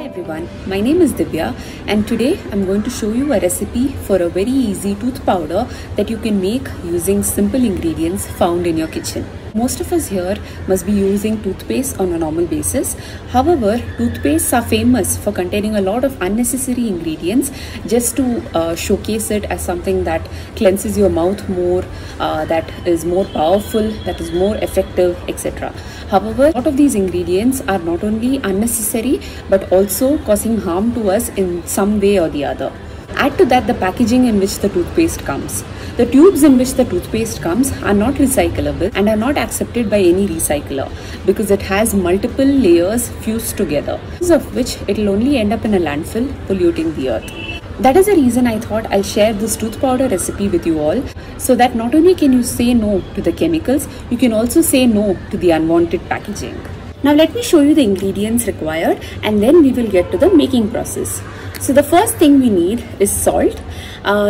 Everyone, my name is Divya and today I'm going to show you a recipe for a very easy tooth powder that you can make using simple ingredients found in your kitchen. Most of us here must be using toothpaste on a normal basis. However, toothpastes are famous for containing a lot of unnecessary ingredients just to showcase it as something that cleanses your mouth more, that is more powerful, that is more effective, etc. However, a lot of these ingredients are not only unnecessary but also causing harm to us in some way or the other. Add to that the packaging in which the toothpaste comes. The tubes in which the toothpaste comes are not recyclable and are not accepted by any recycler because it has multiple layers fused together, because of which it will only end up in a landfill polluting the earth. That is the reason I thought I'll share this tooth powder recipe with you all, so that not only can you say no to the chemicals, you can also say no to the unwanted packaging. Now let me show you the ingredients required and then we will get to the making process. So the first thing we need is salt.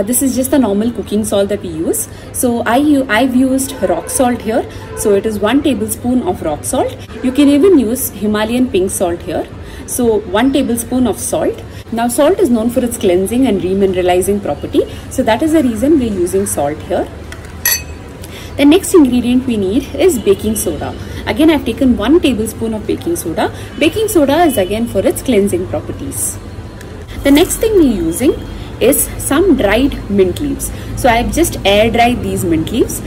This is just the normal cooking salt that we use. So I've used rock salt here. So it is 1 tablespoon of rock salt. You can even use Himalayan pink salt here. So 1 tablespoon of salt. Now salt is known for its cleansing and remineralizing property. So that is the reason we're using salt here. The next ingredient we need is baking soda. Again, I've taken 1 tablespoon of baking soda. Baking soda is again for its cleansing properties. The next thing we're using is some dried mint leaves. So I've just air dried these mint leaves.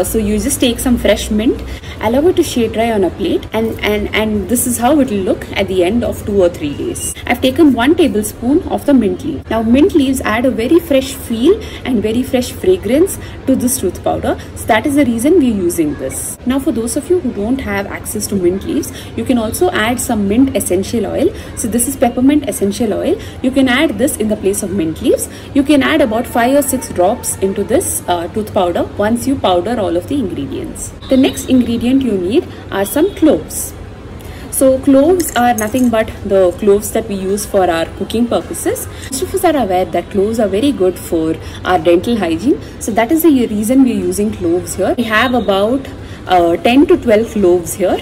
So you just take some fresh mint, allow it to shade dry on a plate, and this is how it will look at the end of 2 or 3 days. I've taken 1 tablespoon of the mint leaf. Now mint leaves add a very fresh feel and very fresh fragrance to this tooth powder. So that is the reason we're using this. Now for those of you who don't have access to mint leaves, you can also add some mint essential oil. So this is peppermint essential oil. You can add this in the place of mint leaves. You can add about 5 or 6 drops into this tooth powder once you powder all of the ingredients. The next ingredient you need are some cloves. So cloves are nothing but the cloves that we use for our cooking purposes. Most of us are aware that cloves are very good for our dental hygiene. So that is the reason we are using cloves here. We have about 10 to 12 cloves here.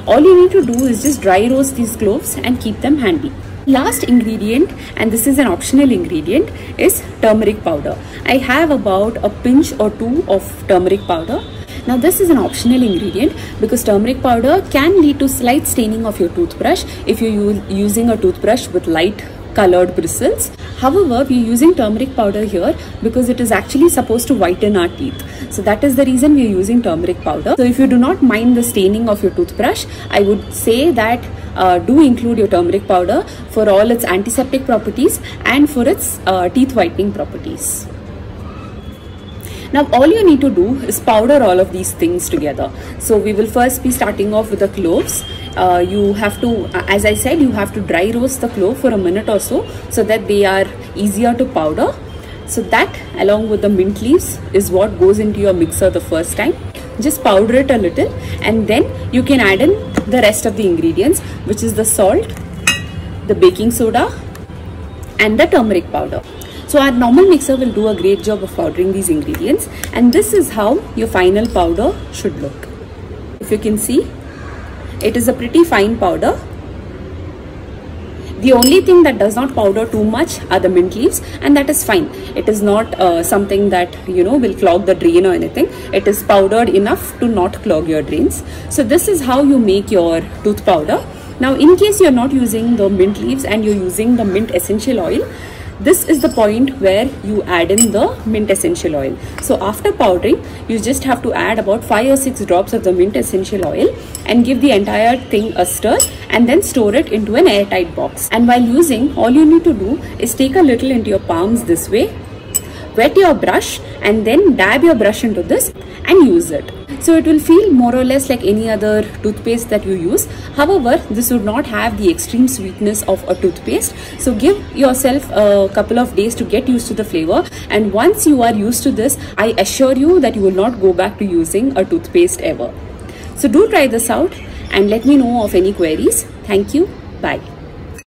All you need to do is just dry roast these cloves and keep them handy. Last ingredient, and this is an optional ingredient, is turmeric powder. I have about a pinch or 2 of turmeric powder. Now this is an optional ingredient because turmeric powder can lead to slight staining of your toothbrush if you're using a toothbrush with light colored bristles. However, we're using turmeric powder here because it is actually supposed to whiten our teeth. So that is the reason we're using turmeric powder. So if you do not mind the staining of your toothbrush, I would say that do include your turmeric powder for all its antiseptic properties and for its teeth whitening properties. Now all you need to do is powder all of these things together. So we will first be starting off with the cloves. You have to, as I said, you have to dry roast the clove for a minute or so that they are easier to powder. So that along with the mint leaves is what goes into your mixer the first time. Just powder it a little and then you can add in the rest of the ingredients, which is the salt, the baking soda and the turmeric powder. So our normal mixer will do a great job of powdering these ingredients, and this is how your final powder should look. If you can see, it is a pretty fine powder. The only thing that does not powder too much are the mint leaves, and that is fine. It is not something that will clog the drain or anything. It is powdered enough to not clog your drains. So this is how you make your tooth powder. Now in case you are not using the mint leaves and you're using the mint essential oil, this is the point where you add in the mint essential oil. So after powdering, you just have to add about 5 or 6 drops of the mint essential oil and give the entire thing a stir and then store it into an airtight box. And while using, all you need to do is take a little into your palms this way, wet your brush and then dab your brush into this and use it. So it will feel more or less like any other toothpaste that you use. However, this would not have the extreme sweetness of a toothpaste. So give yourself a couple of days to get used to the flavor. And once you are used to this, I assure you that you will not go back to using a toothpaste ever. So do try this out and let me know of any queries. Thank you. Bye.